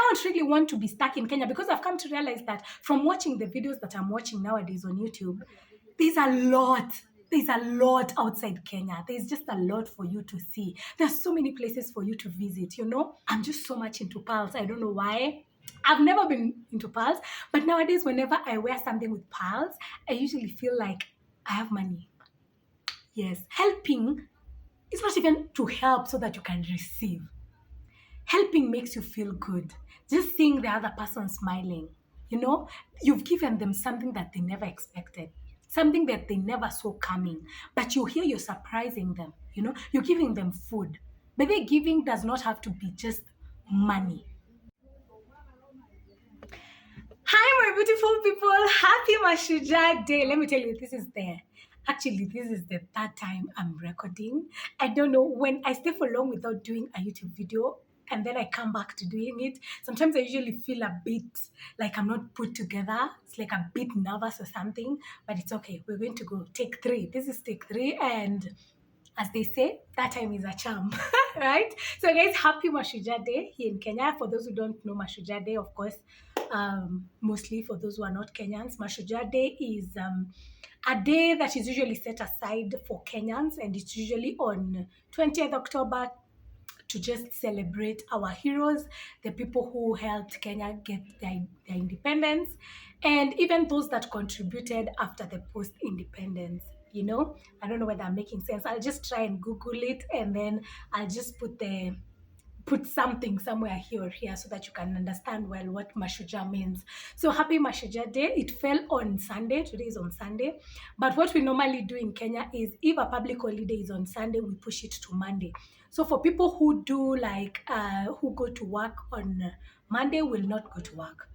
don't really want to be stuck in Kenya, because I've come to realize that from watching the videos that I'm watching nowadays on YouTube, there's a lot. There's a lot outside Kenya. There's just a lot for you to see. There's so many places for you to visit, you know? I'm just so much into pearls. I don't know why. I've never been into pearls, but nowadays, whenever I wear something with pearls, I usually feel like I have money. Yes, helping is not even to help so that you can receive. Helping makes you feel good. Just seeing the other person smiling, you know, you've given them something that they never expected, something that they never saw coming. But you hear you're surprising them, you know, you're giving them food. But the giving does not have to be just money. Hi, my beautiful people. Happy Mashujaa Day. Let me tell you, this is the third time I'm recording. I don't know, when I stay for long without doing a YouTube video and then I come back to doing it, sometimes I usually feel a bit like I'm not put together. It's like a bit nervous or something, but it's okay. We're going to go take three. This is take three, and as they say, that time is a charm, right? So, guys, happy Mashujaa Day here in Kenya. For those who don't know Mashujaa Day, of course, mostly for those who are not Kenyans, Mashujaa Day is a day that is usually set aside for Kenyans, and it's usually on 20th October to just celebrate our heroes, the people who helped Kenya get their independence, and even those that contributed after the post-independence. You know, I don't know whether I'm making sense. I'll just try and Google it, and then I'll just put something somewhere here or here so that you can understand well what Mashujaa means. So happy Mashujaa Day. It fell on Sunday. Today is on Sunday. But what we normally do in Kenya is, if a public holiday is on Sunday, we push it to Monday. So for people who do who go to work on Monday, will not go to work.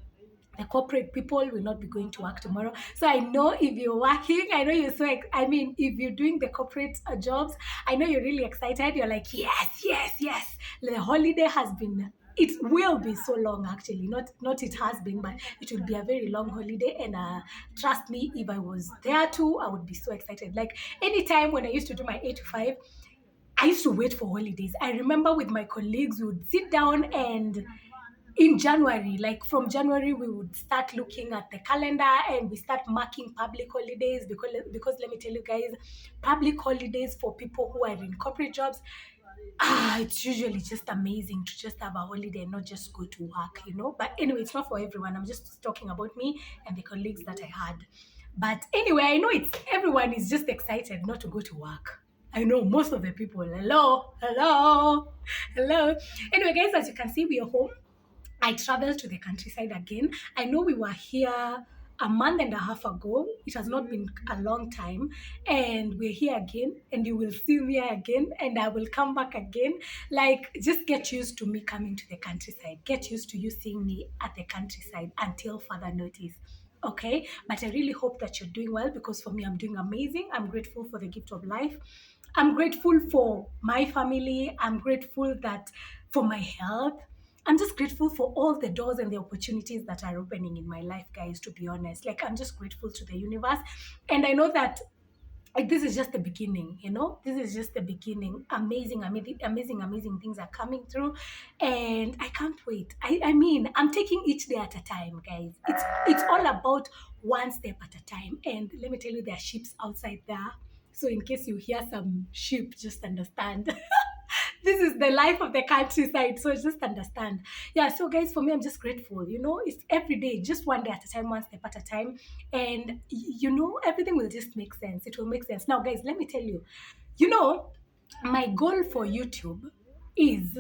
The corporate people will not be going to work tomorrow. So I know if you're working, I know you're if you're doing the corporate jobs, I know you're really excited. You're like, yes, yes, yes. The holiday it will be so long, actually. Not it has been, but it will be a very long holiday. And trust me, if I was there too, I would be so excited. Like anytime when I used to do my 8 to 5, I used to wait for holidays. I remember with my colleagues, we would sit down, and in January, like from January, we would start looking at the calendar and we start marking public holidays, because let me tell you guys, public holidays for people who are in corporate jobs, it's usually just amazing to just have a holiday and not just go to work, you know. But anyway, it's not for everyone. I'm just talking about me and the colleagues that I had. But anyway, I know everyone is just excited not to go to work. I know most of the people. Hello, hello, hello. Anyway, guys, as you can see, we are home. I traveled to the countryside again. I know we were here a month and a half ago. It has not been a long time. And we're here again. And you will see me again. And I will come back again. Like, just get used to me coming to the countryside. Get used to you seeing me at the countryside until further notice. Okay? But I really hope that you're doing well, because for me, I'm doing amazing. I'm grateful for the gift of life. I'm grateful for my family. I'm grateful for my health. I'm just grateful for all the doors and the opportunities that are opening in my life, guys, to be honest. Like, I'm just grateful to the universe. And I know that, like, this is just the beginning, you know? This is just the beginning. Amazing, amazing, amazing, amazing things are coming through. And I can't wait. I mean, I'm taking each day at a time, guys. It's all about one step at a time. And let me tell you, there are sheep outside there. So in case you hear some sheep, just understand. This is the life of the countryside, so just understand. Yeah, so guys, for me, I'm just grateful. You know, it's every day, just one day at a time, one step at a time. And you know, everything will just make sense. It will make sense. Now, guys, let me tell you, you know, my goal for YouTube is,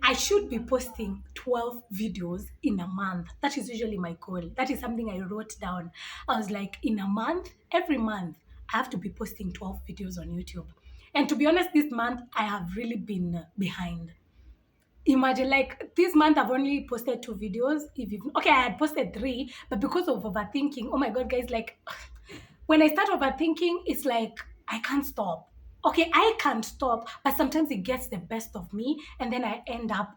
I should be posting 12 videos in a month. That is usually my goal. That is something I wrote down. I was like, in a month, every month, I have to be posting 12 videos on YouTube. And to be honest, this month, I have really been behind. Imagine, like, this month I've only posted 2 videos. Okay, I had posted 3, but because of overthinking, oh my God, guys, like, when I start overthinking, it's like I can't stop. Okay, I can't stop, but sometimes it gets the best of me, and then I end up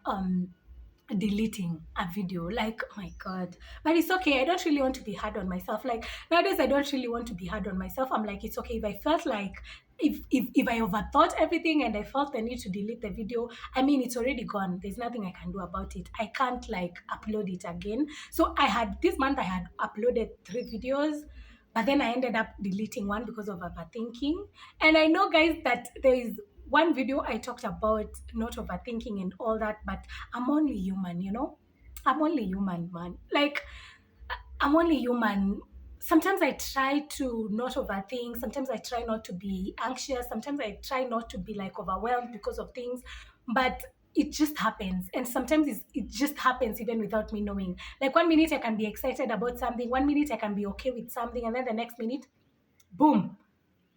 deleting a video. Like, oh my God. But it's okay. I don't really want to be hard on myself. Like, nowadays I don't really want to be hard on myself. I'm like, it's okay. If I felt like if I overthought everything and I felt the need to delete the video, I mean it's already gone. There's nothing I can do about it. I can't like upload it again. So I had this month I had uploaded 3 videos, but then I ended up deleting one because of overthinking. And I know guys that there is one video I talked about not overthinking and all that, but I'm only human, you know? I'm only human, man. Like I'm only human. Sometimes I try to not overthink. Sometimes I try not to be anxious. Sometimes I try not to be like overwhelmed because of things. But it just happens. And sometimes it just happens even without me knowing. Like 1 minute I can be excited about something. 1 minute I can be okay with something. And then the next minute, boom,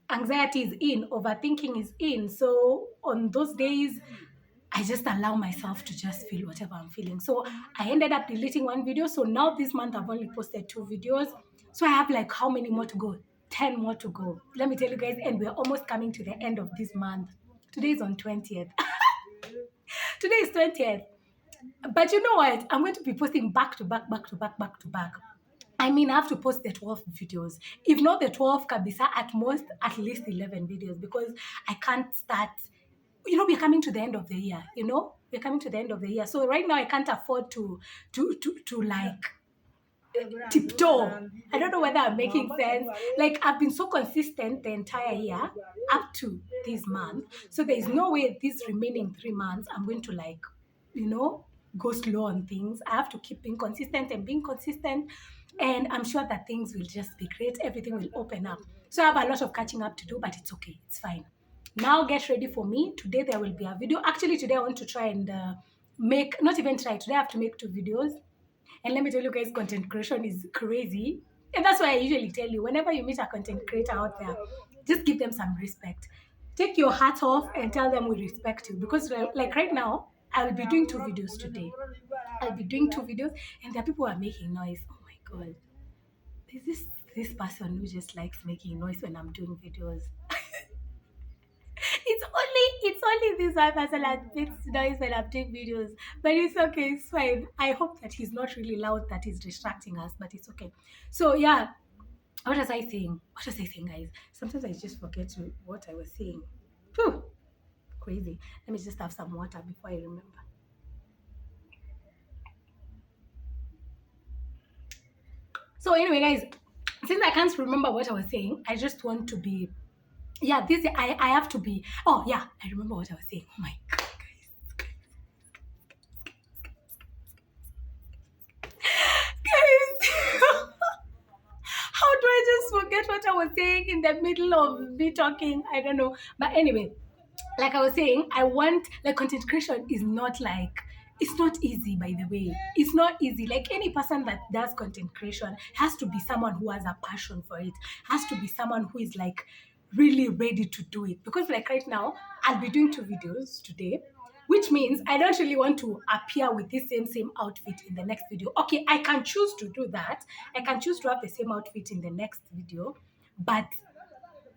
anxiety is in, overthinking is in. So on those days, I just allow myself to just feel whatever I'm feeling. So I ended up deleting one video. So now this month I've only posted 2 videos. So I have like how many more to go? 10 more to go. Let me tell you guys, and we're almost coming to the end of this month. Today is on 20th. Today is 20th. But you know what? I'm going to be posting back to back, back to back, back to back. I mean, I have to post the 12 videos. If not the 12, Kabisa, at most, at least 11 videos because I can't start. You know, we're coming to the end of the year, you know? We're coming to the end of the year. So right now I can't afford to like tiptoe. I don't know whether I'm making sense. Like I've been so consistent the entire year up to this month. So there is no way these remaining 3 months I'm going to like, you know, go slow on things. I have to keep being consistent and being consistent. And I'm sure that things will just be great. Everything will open up. So I have a lot of catching up to do, but it's okay. It's fine. Now get ready for me. Today there will be a video. Actually, today I want to try and make, not even try, today I have to make 2 videos. And let me tell you guys, content creation is crazy. And that's why I usually tell you, whenever you meet a content creator out there, just give them some respect. Take your hat off and tell them we respect you. Because like right now, I'll be doing 2 videos today. I'll be doing 2 videos and there are people who are making noise. Oh my God. There's this person who just likes making noise when I'm doing videos. It's only this one person that makes noise when I'm doing videos. But it's okay, it's fine. I hope that he's not really loud, that he's distracting us, but it's okay. So yeah, what was I saying? What was I saying, guys? Sometimes I just forget what I was saying. Whew, crazy. Let me just have some water before I remember. So anyway, guys, since I can't remember what I was saying, I just want to be, yeah, this I have to be, oh yeah, I remember what I was saying. Oh my God, guys. Guys, how do I just forget what I was saying in the middle of me talking? I don't know. But anyway, like I was saying, I want, like, content creation is not like, it's not easy, by the way. It's not easy. Like any person that does content creation has to be someone who has a passion for it, has to be someone who is like really ready to do it. Because like right now, I'll be doing 2 videos today, which means I don't really want to appear with this same outfit in the next video. Okay, I can choose to do that. I can choose to have the same outfit in the next video, but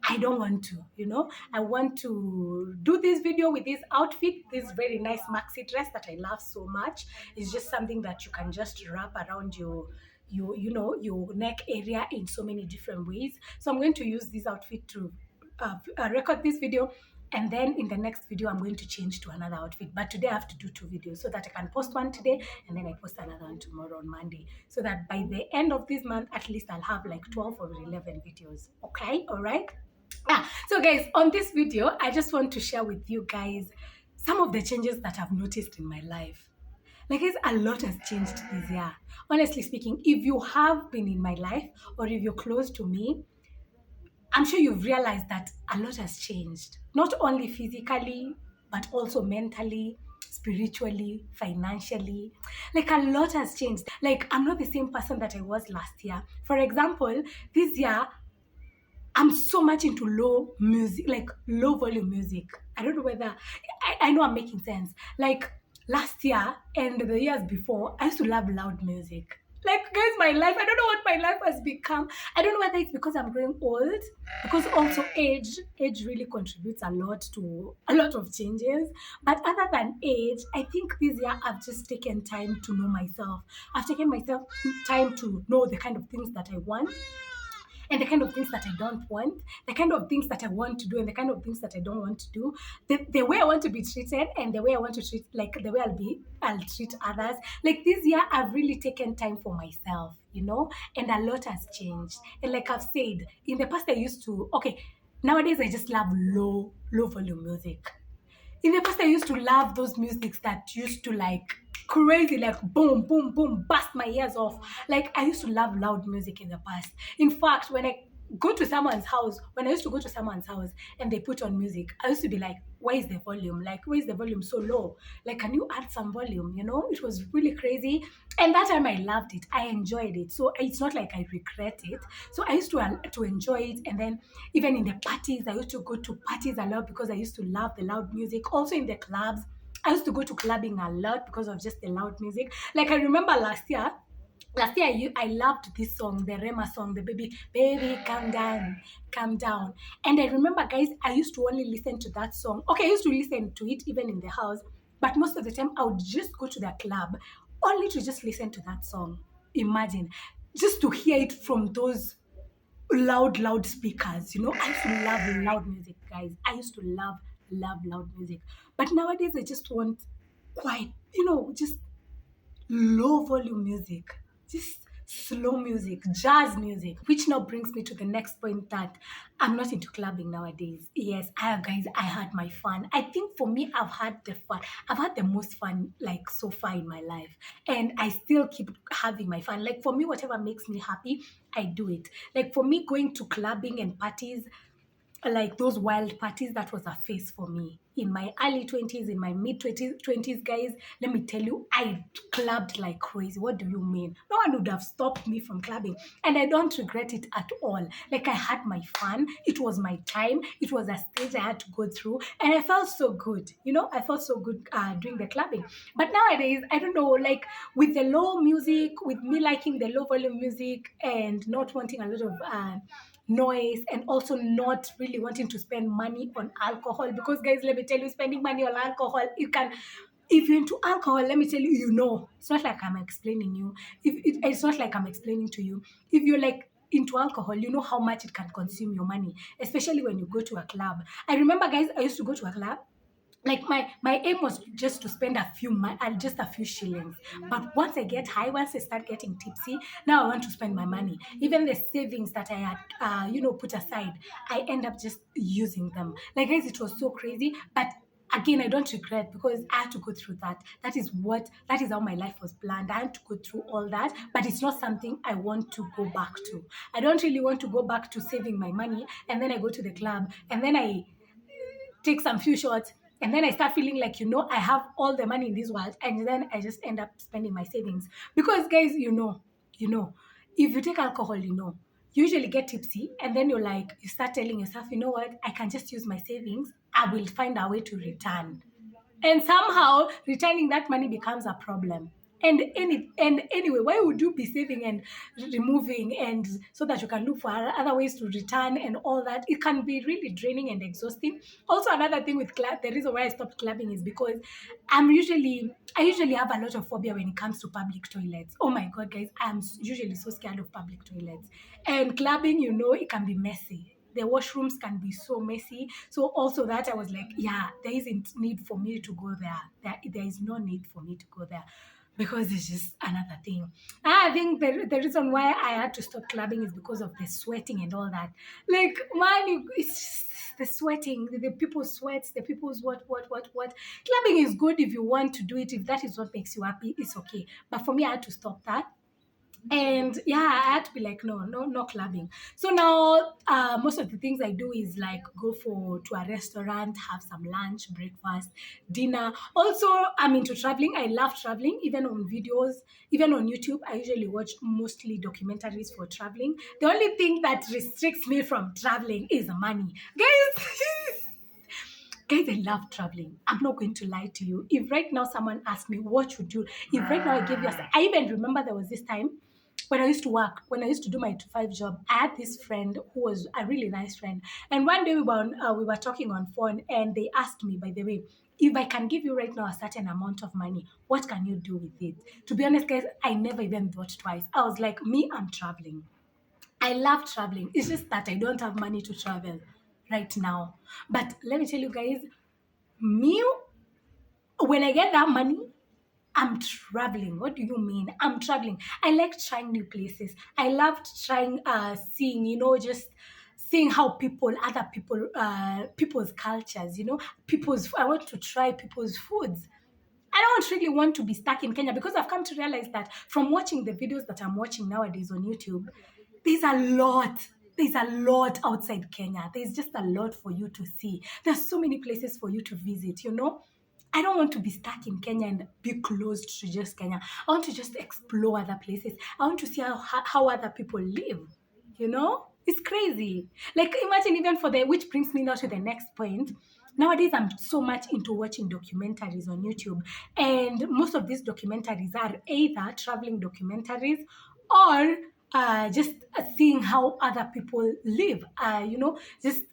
I don't want to, you know. I want to do this video with this outfit, this very nice maxi dress that I love so much. It's just something that you can just wrap around your neck area in so many different ways. So I'm going to use this outfit to record this video, and then in the next video I'm going to change to another outfit. But today I have to do 2 videos so that I can post one today and then I post another one tomorrow on Monday, so that by the end of this month at least I'll have like 12 or 11 videos. Okay, all right. So guys, on this video I just want to share with you guys some of the changes that I've noticed in my life. Like, guys, a lot has changed this year. Honestly speaking, if you have been in my life or if you're close to me, I'm sure you've realized that a lot has changed, not only physically, but also mentally, spiritually, financially. Like, a lot has changed. Like, I'm not the same person that I was last year. For example, this year, I'm so much into low music, like low volume music. I don't know whether I know I'm making sense. Like last year and the years before, I used to love loud music. Like, guys, my life, I don't know what my life has become. I don't know whether it's because I'm growing old, because also age really contributes a lot to a lot of changes. But other than age, I think this year I've just taken time to know myself. I've taken myself time to know the kind of things that I want. and the kind of things that I don't want, the kind of things that I want to do, and the kind of things that I don't want to do, the way I want to be treated, and the way I want to treat, like the way I'll treat others. Like this year, I've really taken time for myself, and a lot has changed. And like I've said, in the past, I used to, okay, nowadays I just love low volume music. In the past, I used to love those musics that used to like crazy, like boom, boom, boom, bust my ears off. Like I used to love loud music in the past. In fact, when I used to go to someone's house and they put on music, I used to be like, why is the volume? Like, why is the volume so low? Like, can you add some volume? It was really crazy. And that time I loved it. I enjoyed it. So it's not like I regret it. So I used to enjoy it. And then even in the parties, I used to go to parties a lot because I used to love the loud music. Also in the clubs, I used to go to clubbing a lot because of just the loud music. Like I remember last year I loved this song, the Rema song, the baby calm down. And I remember, guys, I used to only listen to that song. Okay, I used to listen to it even in the house, but most of the time I would just go to the club only to just listen to that song. Imagine, just to hear it from those loud speakers. I used to love loud music, guys. I used to love loud music. But nowadays I just want quiet, just low volume music, just slow music, jazz music, which now brings me to the next point, that I'm not into clubbing nowadays. Yes, guys, I had my fun. I think for me, I've had the most fun like so far in my life, and I still keep having my fun. Like for me, whatever makes me happy, I do it. Like for me, going to clubbing and parties, like those wild parties, that was a phase for me in my early 20s, in my mid 20s, guys. Let me tell you, I clubbed like crazy. What do you mean? No one would have stopped me from clubbing, and I don't regret it at all. Like I had my fun, it was my time, it was a stage I had to go through, and I felt so good. I felt so good doing the clubbing. But nowadays, I don't know, like with the low music, with me liking the low volume music and not wanting a lot of noise, and also not really wanting to spend money on alcohol, because guys, let me tell you, spending money on alcohol, if you're into alcohol, let me tell you, it's not like I'm explaining you if it's not like I'm explaining to you. If you're like into alcohol, you know how much it can consume your money, especially when you go to a club. I remember, guys, I used to go to a club, like my aim was just to spend just a few shillings. But once I get high, once I start getting tipsy, now I want to spend my money. Even the savings that I had put aside, I end up just using them. Like, guys, it was so crazy. But again, I don't regret, because I had to go through that. That is how my life was planned. I had to go through all that, but it's not something I want to go back to. I don't really want to go back to saving my money and then I go to the club and then I take some few shots, and then I start feeling like, I have all the money in this world, and then I just end up spending my savings. Because, guys, if you take alcohol, you usually get tipsy, and then you start telling yourself, you know what, I can just use my savings, I will find a way to return. And somehow returning that money becomes a problem. And anyway, why would you be saving and removing, and so that you can look for other ways to return and all that? It can be really draining and exhausting. Also, another thing with club, the reason why I stopped clubbing is because I usually have a lot of phobia when it comes to public toilets. Oh my god, guys, I'm usually so scared of public toilets. And clubbing, it can be messy. The washrooms can be so messy. So also that I was like, yeah, there isn't need for me to go there. There is no need for me to go there, because it's just another thing. I think the reason why I had to stop clubbing is because of the sweating and all that. Like, man, it's just the sweating, the people's sweats, the people's what. Clubbing is good if you want to do it. If that is what makes you happy, it's okay. But for me, I had to stop that. And yeah, I had to be like, no clubbing. So now, most of the things I do is like go to a restaurant, have some lunch, breakfast, dinner. Also, I'm into traveling. I love traveling, even on videos, even on YouTube. I usually watch mostly documentaries for traveling. The only thing that restricts me from traveling is money, guys. Guys, I love traveling. I'm not going to lie to you. If right now someone asked me, what should you, if right now I give you I even remember there was this time when I used to work, when I used to do my 2 to 5 job, I had this friend who was a really nice friend. And one day we were talking on phone, and they asked me, by the way, if I can give you right now a certain amount of money, what can you do with it? To be honest, guys, I never even thought twice. I was like, me, I'm traveling. I love traveling. It's just that I don't have money to travel right now. But let me tell you guys, me, when I get that money, I'm traveling. What do you mean? I'm traveling. I like trying new places. I loved trying, seeing, just seeing how other people, people's cultures, I want to try people's foods. I don't really want to be stuck in Kenya because I've come to realize that from watching the videos that I'm watching nowadays on YouTube, there's a lot. There's a lot outside Kenya. There's just a lot for you to see. There's so many places for you to visit. I don't want to be stuck in Kenya and be closed to just Kenya. I want to just explore other places. I want to see how other people live. It's crazy. Like imagine even which brings me now to the next point. Nowadays, I'm so much into watching documentaries on YouTube, and most of these documentaries are either traveling documentaries or just seeing how other people live. Just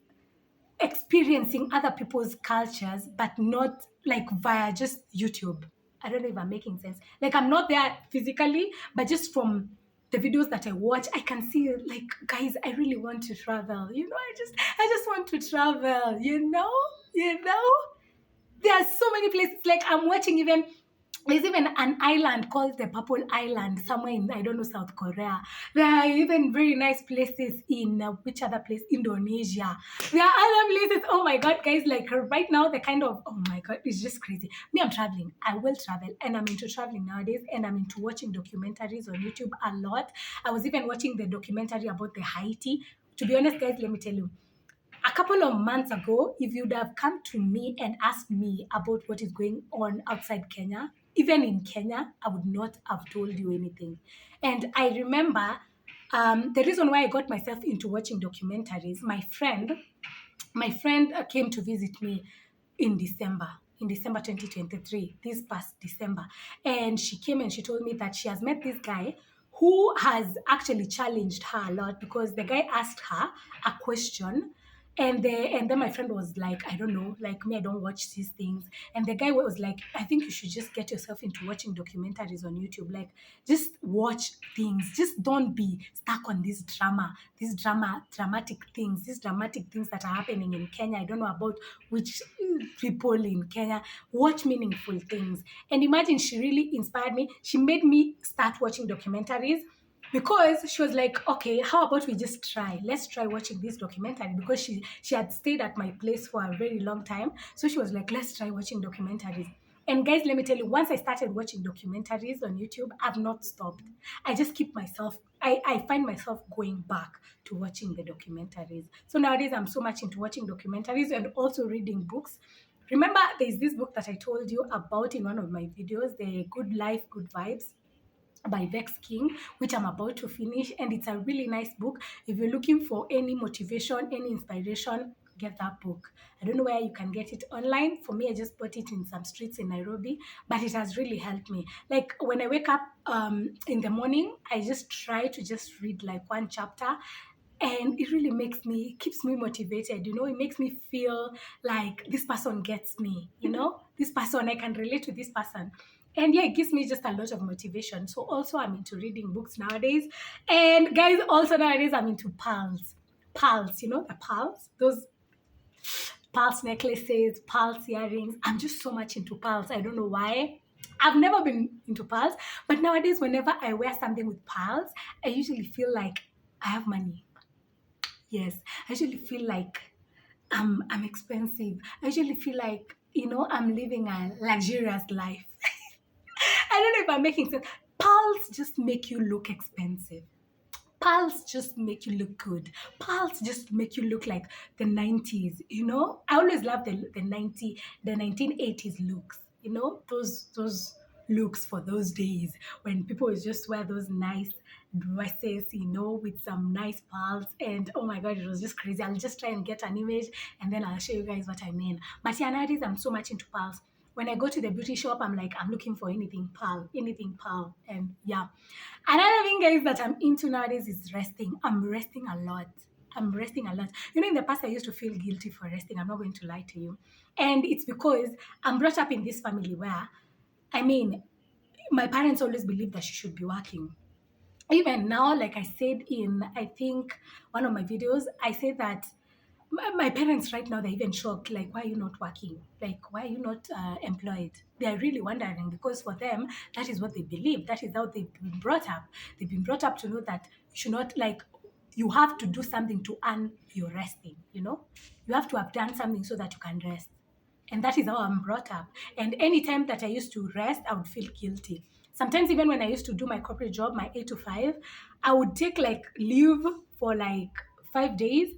experiencing other people's cultures, but not like via just YouTube. I don't know if I'm making sense. Like I'm not there physically, but just from the videos that I watch, I can see like, guys, I really want to travel. I just want to travel. There are so many places. Like I'm watching even there's even an island called the Purple Island somewhere in, I don't know, South Korea. There are even very nice places in which other place? Indonesia. There are other places. Oh my God, guys! Like right now, oh my God, it's just crazy. Me, I'm traveling. I will travel, and I'm into traveling nowadays, and I'm into watching documentaries on YouTube a lot. I was even watching the documentary about the Haiti. To be honest, guys, let me tell you, a couple of months ago, if you'd have come to me and asked me about what is going on outside Kenya, even in Kenya, I would not have told you anything. And I remember the reason why I got myself into watching documentaries, my friend came to visit me in December 2023, this past December. And she came and she told me that she has met this guy who has actually challenged her a lot because the guy asked her a question. And then my friend was like, I don't know, like me, I don't watch these things. And the guy was like, I think you should just get yourself into watching documentaries on YouTube. Like, just watch things. Just don't be stuck on these dramatic things that are happening in Kenya. I don't know about which people in Kenya. Watch meaningful things. And imagine, she really inspired me. She made me start watching documentaries because she was like, okay, how about we just try? Let's try watching this documentary because she had stayed at my place for a very long time. So she was like, let's try watching documentaries. And guys, let me tell you, once I started watching documentaries on YouTube, I've not stopped. I just I find myself going back to watching the documentaries. So nowadays, I'm so much into watching documentaries and also reading books. Remember, there's this book that I told you about in one of my videos, The Good Life, Good Vibes by Vex King, which I'm about to finish. And it's a really nice book. If you're looking for any motivation, any inspiration, get that book. I don't know where you can get it online. For me, I just bought it in some streets in Nairobi, but it has really helped me. Like when I wake up in the morning, I just try to just read like one chapter, and it really keeps me motivated. It makes me feel like this person gets me. This person, I can relate to this person. And yeah, it gives me just a lot of motivation. So also I'm into reading books nowadays. And guys, also nowadays I'm into pearls, the pearls, those pearls necklaces, pearls earrings. I'm just so much into pearls. I don't know why. I've never been into pearls, but nowadays whenever I wear something with pearls, I usually feel like I have money. Yes, I usually feel like I'm expensive. I usually feel like, I'm living a luxurious life. I don't know if I'm making sense. Pearls just make you look expensive. Pearls just make you look good. Pearls just make you look like the 90s. I always love the 1980s looks, those looks for those days when people would just wear those nice dresses, with some nice pearls. And oh my God, it was just crazy. I'll just try and get an image and then I'll show you guys what I mean. But yeah, nowadays I'm so much into pearls. When I go to the beauty shop, I'm like, I'm looking for anything pearl. And yeah. Another thing, guys, that I'm into nowadays is resting. I'm resting a lot. In the past, I used to feel guilty for resting. I'm not going to lie to you. And it's because I'm brought up in this family where, I mean, my parents always believed that she should be working. Even now, like I said in, I think, one of my videos, I said that my parents right now, they're even shocked, like, why are you not working? Like, why are you not employed? They're really wondering, because for them, that is what they believe. That is how they've been brought up. They've been brought up to know that you should not, like, you have to do something to earn your resting, you know? You have to have done something so that you can rest. And that is how I'm brought up. And anytime that I used to rest, I would feel guilty. Sometimes even when I used to do my corporate job, my 8 to 5, I would take like leave for like 5 days.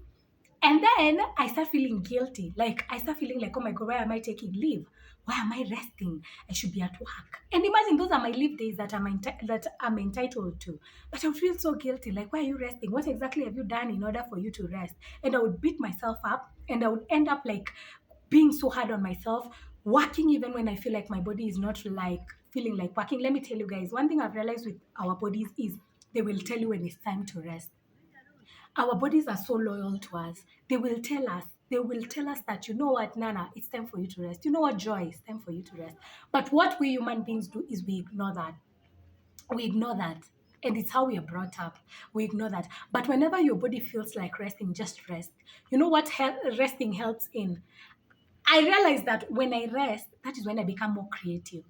And then I start feeling guilty. Like I start feeling like, oh my God, why am I taking leave? Why am I resting? I should be at work. And imagine those are my leave days that I'm entitled to. But I would feel so guilty. Like, why are you resting? What exactly have you done in order for you to rest? And I would beat myself up, and I would end up like being so hard on myself, working even when I feel like my body is not like feeling like working. Let me tell you guys, one thing I've realized with our bodies is they will tell you when it's time to rest. Our bodies are so loyal to us. They will tell us that, you know what, Nana, it's time for you to rest. You know what, Joy, it's time for you to rest. But what we human beings do is we ignore that. We ignore that. And it's how we are brought up. We ignore that. But whenever your body feels like resting, just rest. You know what resting helps in? I realize that when I rest, that is when I become more creative.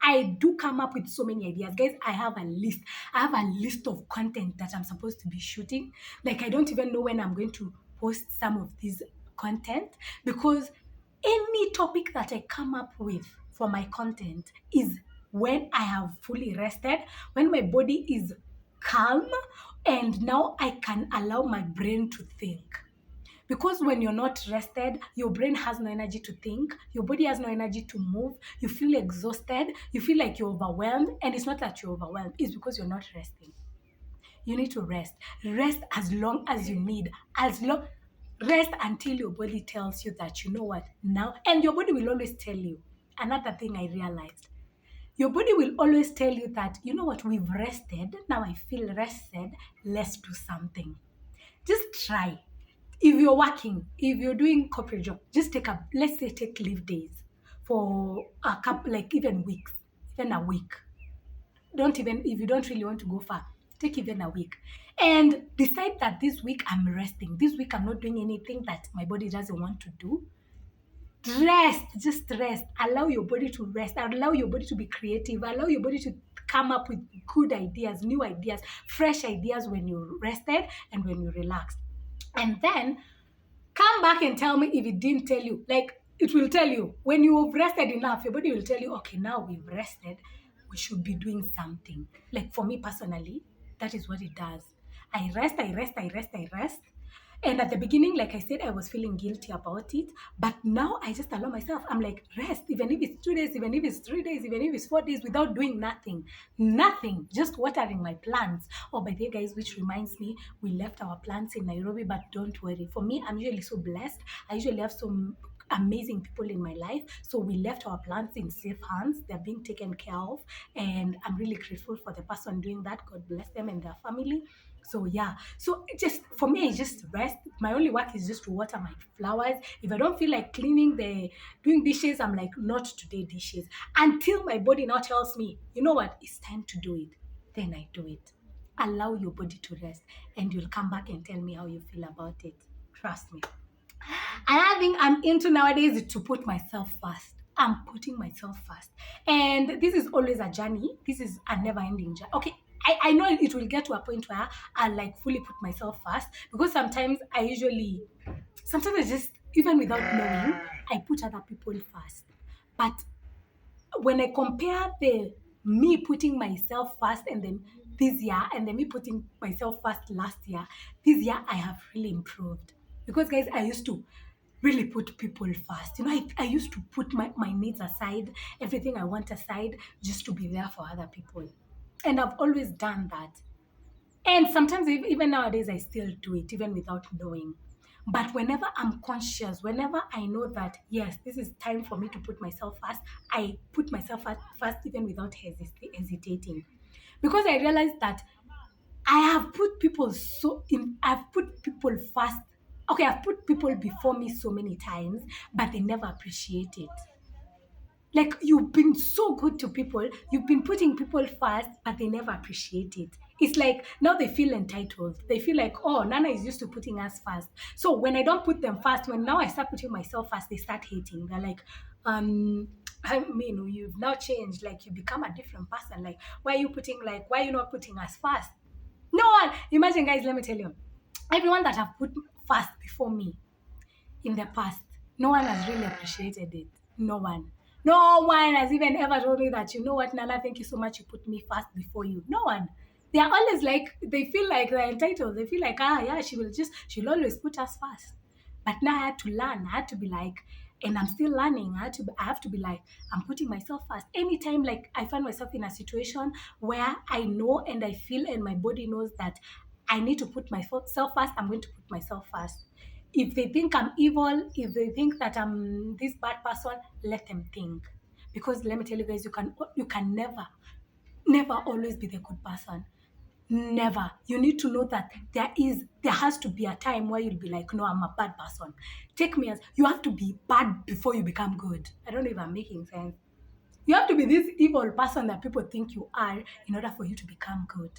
I do come up with so many ideas. Guys, I have a list. I have a list of content that I'm supposed to be shooting. Like, I don't even know when I'm going to post some of these content, because any topic that I come up with for my content is when I have fully rested, when my body is calm, and now I can allow my brain to think. Because when you're not rested, your brain has no energy to think, your body has no energy to move, you feel exhausted, you feel like you're overwhelmed, and it's not that you're overwhelmed, it's because you're not resting. You need to rest. Rest as long as you need. Rest until your body tells you that, you know what, now, and your body will always tell you. Another thing I realized, your body will always tell you that, you know what, we've rested, now I feel rested, let's do something. Just try. If you're working, if you're doing corporate job, just let's say take leave days for a couple, like even weeks, even a week. Don't even, if you don't really want to go far, take even a week. And decide that this week I'm resting. This week I'm not doing anything that my body doesn't want to do. Rest, just rest. Allow your body to rest. Allow your body to be creative. Allow your body to come up with good ideas, new ideas, fresh ideas when you're rested and when you're relaxed. And then come back and tell me if it didn't tell you. Like, it will tell you when you've rested enough, your body will tell you, okay, now we've rested, we should be doing something. Like, for me personally, that is what it does. I rest, I rest, I rest, I rest. And at the beginning, like I said, I was feeling guilty about it. But now I just allow myself. I'm like, rest, even if it's 2 days, even if it's 3 days, even if it's 4 days, without doing nothing. Nothing. Just watering my plants. Oh, by the way, guys, which reminds me, we left our plants in Nairobi, but don't worry. For me, I'm usually so blessed. I usually have some amazing people in my life. So we left our plants in safe hands. They're being taken care of. And I'm really grateful for the person doing that. God bless them and their family. So yeah, so it just, for me, it's just rest. My only work is just to water my flowers. If I don't feel like doing dishes, I'm like, not today dishes, until my body now tells me, you know what, it's time to do it. Then I do it. Allow your body to rest, and you'll come back and tell me how you feel about it. Trust me. Another thing I'm into nowadays is to put myself first. I'm putting myself first. And this is always a journey. This is a never ending journey. Okay, I know it will get to a point where I like fully put myself first, because sometimes I just, even without knowing, I put other people first. But when I compare the me putting myself first and then this year, and then me putting myself first last year, this year I have really improved. Because guys, I used to really put people first. You know, I used to put my needs aside, everything I want aside, just to be there for other people. And I've always done that. And sometimes, even nowadays, I still do it, even without knowing. But whenever I'm conscious, whenever I know that, yes, this is time for me to put myself first, I put myself first, even without hesitating. Because I realized that I've put people first. Okay, I've put people before me so many times, but they never appreciate it. Like, you've been so good to people, you've been putting people first, but they never appreciate it. It's like now they feel entitled. They feel like, oh, Nana is used to putting us first. So when I don't put them first, when now I start putting myself first, they start hating. They're like, I mean, you've now changed. Like, you become a different person. Like, why are you not putting us first? No one. Imagine, guys, let me tell you, everyone that have put first before me in the past, no one has really appreciated it. No one. No one has even ever told me that, you know what, Nana, thank you so much. You put me first before you. No one. They are always like, they feel like they're entitled. They feel like, yeah, she'll always put us first. But now I had to learn. I had to be like, and I'm still learning. I have to be like, I'm putting myself first. Anytime like I find myself in a situation where I know and I feel and my body knows that I need to put myself first, I'm going to put myself first. If they think I'm evil, if they think that I'm this bad person, let them think. Because let me tell you guys, you can never always be the good person. Never. You need to know that there has to be a time where you'll be like, no, I'm a bad person. Take me as you have to be bad before you become good. I don't know if I'm making sense. You have to be this evil person that people think you are in order for you to become good.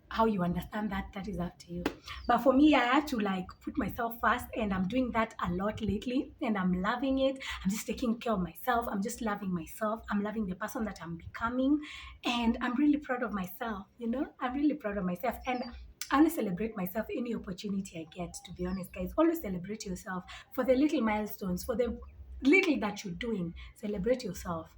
How you understand that is up to you. But for me, I had to like put myself first, and I'm doing that a lot lately, and I'm loving it. I'm just taking care of myself. I'm just loving myself. I'm loving the person that I'm becoming, and I'm really proud of myself. I'm really proud of myself, and I always celebrate myself any opportunity I get. To be honest, guys, always celebrate yourself for the little milestones, for the little that you're doing. Celebrate yourself.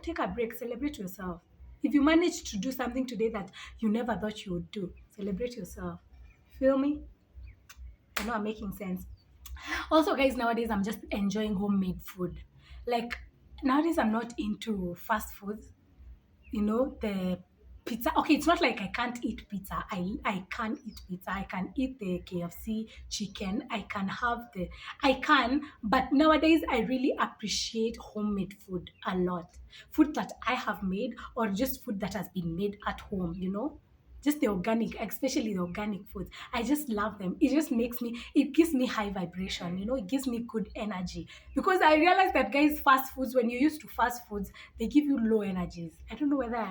Take a break, celebrate yourself. If you manage to do something today that you never thought you would do, celebrate yourself. Feel me? I know I'm making sense. Also, guys, nowadays I'm just enjoying homemade food. Like, nowadays I'm not into fast foods. The pizza. Okay, it's not like I can't eat pizza. I can eat pizza. I can eat the KFC chicken. I can, but nowadays I really appreciate homemade food a lot. Food that I have made, or just food that has been made at home. Just the organic, especially the organic foods. I just love them. It gives me high vibration, it gives me good energy. Because I realized that, guys, fast foods, when you're used to fast foods, they give you low energies. I don't know whether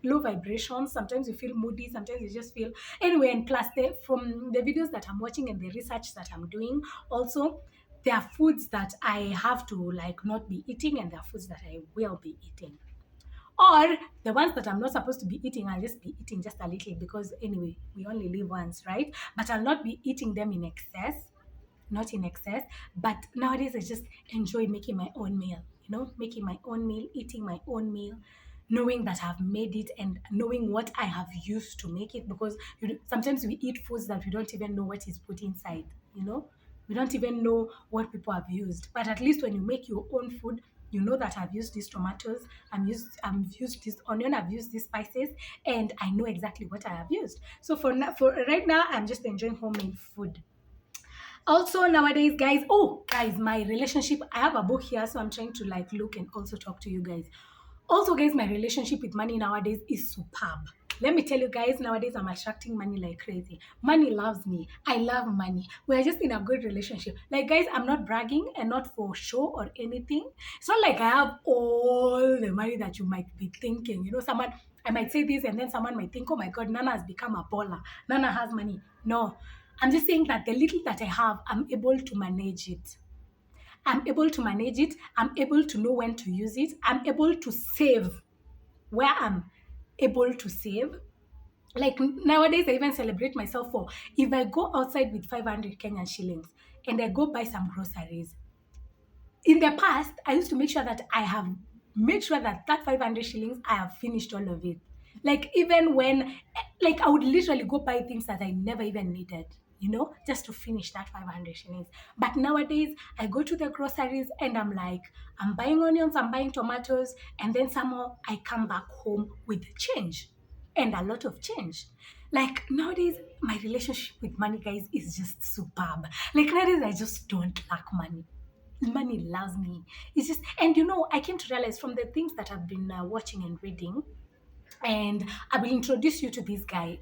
low vibrations. Sometimes you feel moody, sometimes you just feel anyway. And plus, from the videos that I'm watching and the research that I'm doing, also there are foods that I have to like not be eating, and there are foods that I will be eating. Or the ones that I'm not supposed to be eating, I'll just be eating just a little, because anyway, we only live once, right? But I'll not be eating them in excess, not in excess. But nowadays, I just enjoy making my own meal, making my own meal, eating my own meal, knowing that I've made it and knowing what I have used to make it. Because sometimes we eat foods that we don't even know what is put inside, we don't even know what people have used. But at least when you make your own food, you know that I've used these tomatoes, I've used this onion, I've used these spices, and I know exactly what I have used. So for right now, I'm just enjoying homemade food. Also nowadays, guys, oh guys, my relationship, I have a book here, so I'm trying to like look and also talk to you guys. Also, guys, my relationship with money nowadays is superb. Let me tell you, guys, nowadays I'm attracting money like crazy. Money loves me. I love money. We're just in a good relationship. Like, guys, I'm not bragging and not for show or anything. It's not like I have all the money that you might be thinking. I might say this and then someone might think, oh my God, Nana has become a baller. Nana has money. No, I'm just saying that the little that I have, I'm able to manage it. I'm able to manage it. I'm able to know when to use it. I'm able to save where I'm able to save. Like nowadays, I even celebrate myself for if I go outside with 500 Kenyan shillings and I go buy some groceries. In the past, I used to make sure that I have made sure that 500 shillings, I have finished all of it. Like even when, like I would literally go buy things that I never even needed, just to finish that 500 shillings. But nowadays, I go to the groceries and I'm like, I'm buying onions, I'm buying tomatoes, and then somehow I come back home with change and a lot of change. Like nowadays, my relationship with money, guys, is just superb. Like nowadays, I just don't lack money. Money loves me. It's just, and I came to realize from the things that I've been watching and reading, And I will introduce you to this guy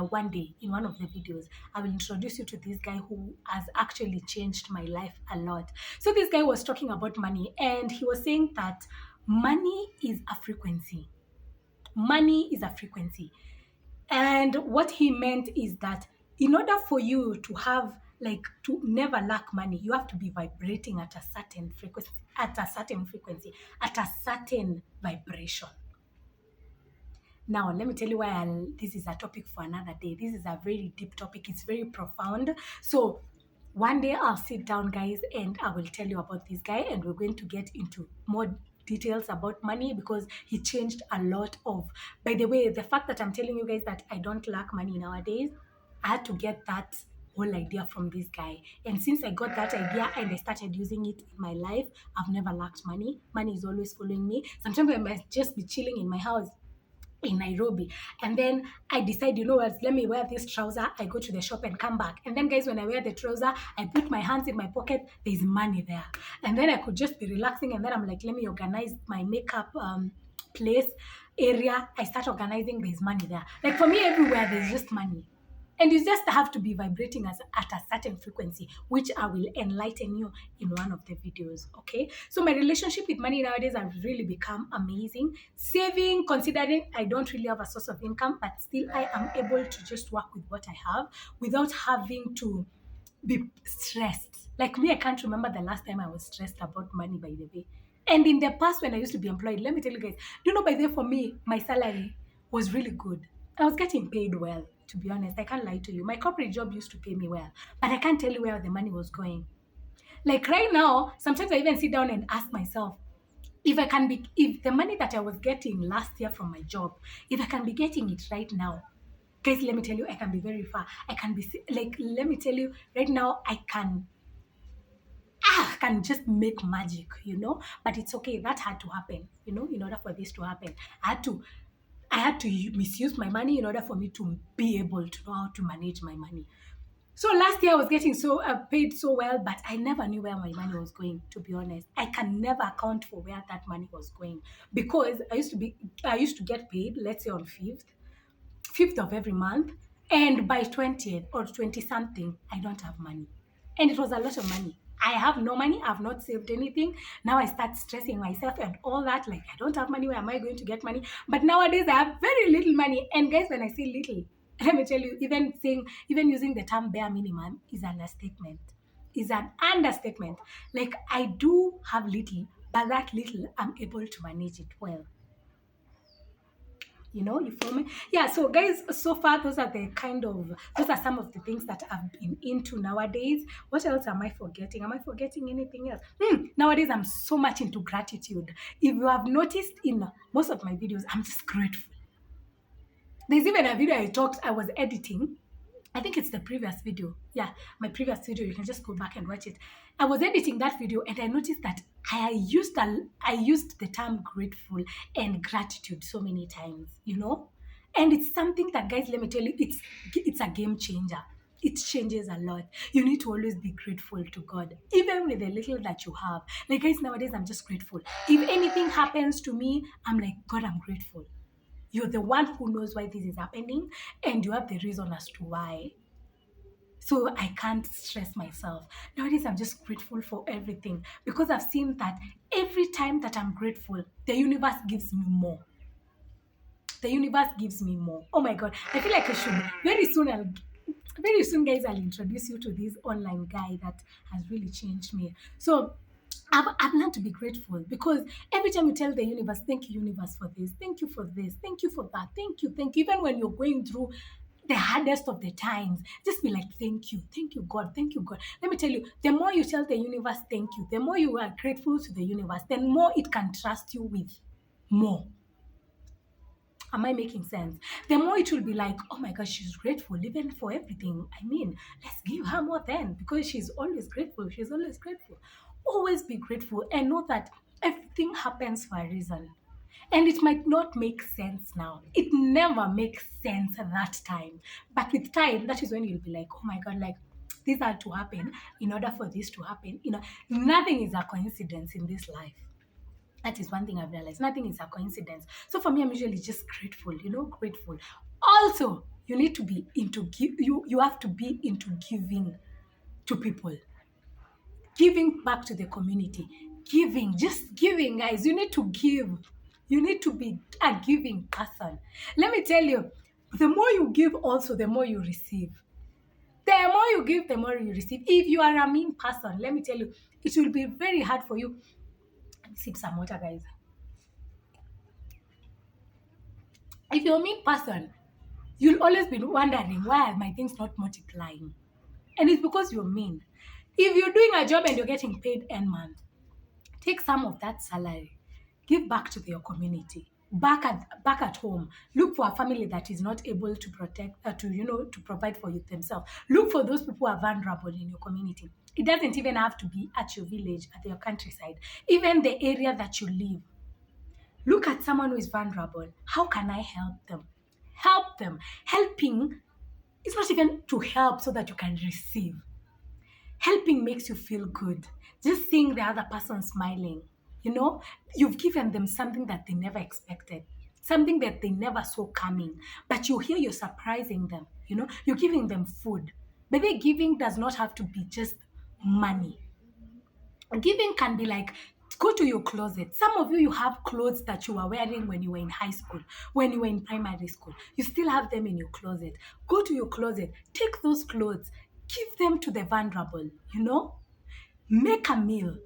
one day in one of the videos. I will introduce you to this guy who has actually changed my life a lot. So this guy was talking about money, and he was saying that money is a frequency. Money is a frequency. And what he meant is that in order for you to have, like, to never lack money, you have to be vibrating at a certain frequency, at a certain vibration. Now, let me tell you why this is a topic for another day. This is a very deep topic. It's very profound. So one day I'll sit down, guys, and I will tell you about this guy, and we're going to get into more details about money because he changed a lot of. By the way, the fact that I'm telling you guys that I don't lack money nowadays, I had to get that whole idea from this guy. And since I got that idea and I started using it in my life, I've never lacked money. Money is always following me. Sometimes I might just be chilling in my house in Nairobi. And then I decide, you know what, let me wear this trouser. I go to the shop and come back. And then, guys, when I wear the trouser, I put my hands in my pocket, there's money there. And then I could just be relaxing. And then I'm like, let me organize my makeup place area. I start organizing, there's money there. Like, for me, everywhere, there's just money. And you just have to be vibrating at a certain frequency, which I will enlighten you in one of the videos. Okay. So my relationship with money nowadays has really become amazing. Saving, considering I don't really have a source of income, but still I am able to just work with what I have without having to be stressed. Like me, I can't remember the last time I was stressed about money, by the way. And in the past, when I used to be employed, let me tell you guys, do you know, by the way, for me, my salary was really good. I was getting paid well, to be honest. I can't lie to you. My corporate job used to pay me well, but I can't tell you where the money was going. Like right now, sometimes I even sit down and ask myself, if the money that I was getting last year from my job, if I can be getting it right now, guys, let me tell you, I can be very far. I can be like, let me tell you, right now, I can just make magic, But it's okay. That had to happen, in order for this to happen. I had to misuse my money in order for me to be able to know how to manage my money. So last year I was getting so paid so well, but I never knew where my money was going. To be honest, I can never account for where that money was going because I used to get paid, let's say on fifth of every month, and by 20th or 20 something, I don't have money, and it was a lot of money. I have no money. I've not saved anything. Now I start stressing myself and all that. Like, I don't have money. Where am I going to get money? But nowadays I have very little money. And guys, when I say little, let me tell you, even using the term bare minimum is an understatement. Is an understatement. Like, I do have little, but that little I'm able to manage it well. You feel me? Yeah, so guys, so far those are some of the things that I've been into nowadays. What else am I forgetting? Am I forgetting anything else? Nowadays I'm so much into gratitude. If you have noticed in most of my videos, I'm just grateful. There's even a video I was editing. I think it's the previous video. Yeah, my previous video. You can just go back and watch it. I was editing that video and I noticed that I used the term grateful and gratitude so many times. And it's something that, guys, let me tell you, it's a game changer. It changes a lot. You need to always be grateful to God, even with the little that you have. Like, guys, nowadays I'm just grateful. If anything happens to me, I'm like, God, I'm grateful. You're the one who knows why this is happening, and you have the reason as to why. So I can't stress myself. Nowadays, I'm just grateful for everything because I've seen that every time that I'm grateful, the universe gives me more. The universe gives me more. Oh my God. I feel like I should. Very soon, guys, I'll introduce you to this online guy that has really changed me. So I've learned to be grateful because every time you tell the universe, thank you, universe, for this, thank you for this, thank you for that, thank you. Even when you're going through the hardest of the times, just be like, thank you, God, thank you, God. Let me tell you, the more you tell the universe thank you, the more you are grateful to the universe, then more it can trust you with more. Am I making sense? The more it will be like, oh my gosh, she's grateful even for everything. I mean, let's give her more then because she's always grateful. She's always grateful. Always be grateful and know that everything happens for a reason. And it might not make sense now. It never makes sense at that time. But with time, that is when you'll be like, oh my God, like, this had to happen in order for this to happen. Nothing is a coincidence in this life. That is one thing I've realized. Nothing is a coincidence. So for me, I'm usually just grateful, grateful. Also, you need to be into you have to be into giving to people, giving back to the community, giving, just giving, guys. You need to give. You need to be a giving person. Let me tell you, the more you give, also the more you receive. The more you give, the more you receive. If you are a mean person, let me tell you, it will be very hard for you. Sip some water, guys. If you're a mean person, you'll always be wondering, why are my things not multiplying? And it's because you're mean. If you're doing a job and you're getting paid end month, take some of that salary, give back to your community. Back at home, look for a family that is not able to protect to provide for you themselves. Look for those people who are vulnerable in your community. It doesn't even have to be at your village, at your countryside, even the area that you live. Look at someone who is vulnerable. How can I help them? Help them. Helping is not even to help so that you can receive. Helping makes you feel good. Just seeing the other person smiling, you've given them something that they never expected, something that they never saw coming. But you're surprising them, you're giving them food. But the giving does not have to be just money. Giving can be like, go to your closet. Some of you have clothes that you were wearing when you were in high school, when you were in primary school. You still have them in your closet. Go to your closet, take those clothes, give them to the vulnerable, Make a meal,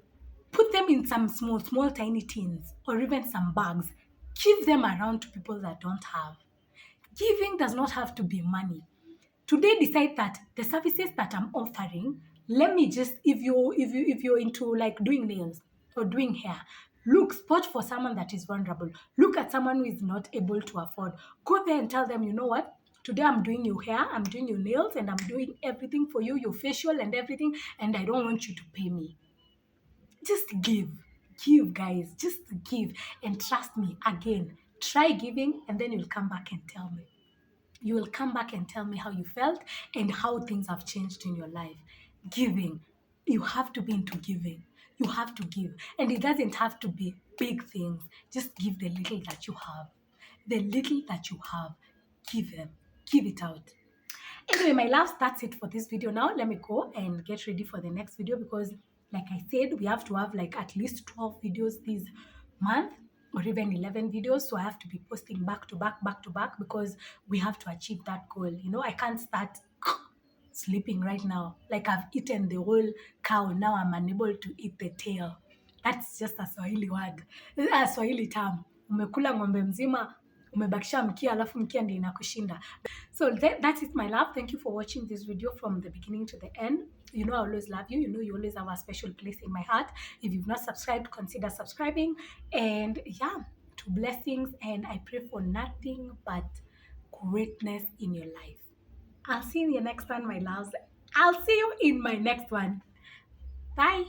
put them in some small, small, tiny tins or even some bags. Give them around to people that don't have. Giving does not have to be money. Today decide that the services that I'm offering, let me just, if you're into like doing nails or doing hair, look, spot for someone that is vulnerable. Look at someone who is not able to afford. Go there and tell them, you know what? Today I'm doing your hair, I'm doing your nails, and I'm doing everything for you, your facial and everything, and I don't want you to pay me. Just give. Give, guys. Just give. And trust me, again, try giving, and then you'll come back and tell me. You will come back and tell me how you felt and how things have changed in your life. Giving. You have to be into giving. You have to give. And it doesn't have to be big things. Just give the little that you have. The little that you have, give them. Give it out. Anyway, my loves, that's it for this video now. Let me go and get ready for the next video because, like I said, we have to have like at least 12 videos this month or even 11 videos. So I have to be posting back to back because we have to achieve that goal. I can't start sleeping right now. Like I've eaten the whole cow. Now I'm unable to eat the tail. That's just a Swahili word. A Swahili term. Umekula ng'ombe mzima, umebakisha mkia, alafu mkia ndio inakushinda. So that's it, my love. Thank you for watching this video from the beginning to the end. You know I always love you. You know you always have a special place in my heart. If you've not subscribed, consider subscribing. And yeah, to blessings. And I pray for nothing but greatness in your life. I'll see you in the next one, my loves. I'll see you in my next one. Bye.